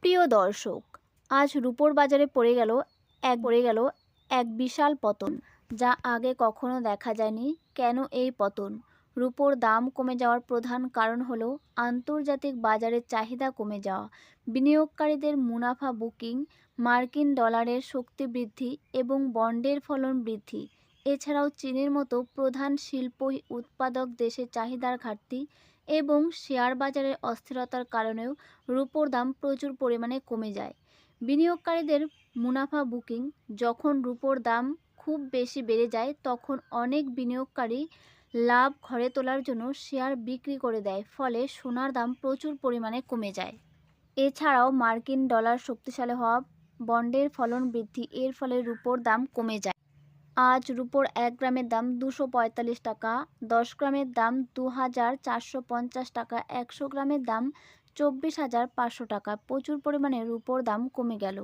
প্রিয় দর্শক, আজ রুপোর বাজারে পড়ে গেল এক বিশাল পতন, যা আগে কখনো দেখা যায়নি। কেন এই পতন? রুপোর দাম কমে যাওয়ার প্রধান কারণ হলো আন্তর্জাতিক বাজারের চাহিদা কমে যাওয়া, বিনিয়োগকারীদের মুনাফা বুকিং, মার্কিন ডলারের শক্তি বৃদ্ধি এবং বন্ডের ফলন বৃদ্ধি। এছাড়াও চীনের মতো প্রধান শিল্প উৎপাদক দেশের চাহিদার ঘাটতি এবং শেয়ার বাজারের অস্থিরতার কারণেও রুপোর দাম প্রচুর পরিমাণে কমে যায়। বিনিয়োগকারীদের মুনাফা বুকিং: যখন রুপোর দাম খুব বেশি বেড়ে যায়, তখন অনেক বিনিয়োগকারী লাভ ঘরে তোলার জন্য শেয়ার বিক্রি করে দেয়, ফলে সোনার দাম প্রচুর পরিমাণে কমে যায়। এছাড়াও মার্কিন ডলার শক্তিশালী হওয়া, বন্ডের ফলন বৃদ্ধি, এর ফলে রুপোর দাম কমে যায়। আজ রুপোর 1 গ্রামের দাম 245 টাকা, 10 গ্রামের দাম 2450 টাকা, 100 গ্রামের দাম 24,500 টাকা। প্রচুর পরিমাণে রুপোর দাম কমে গেল।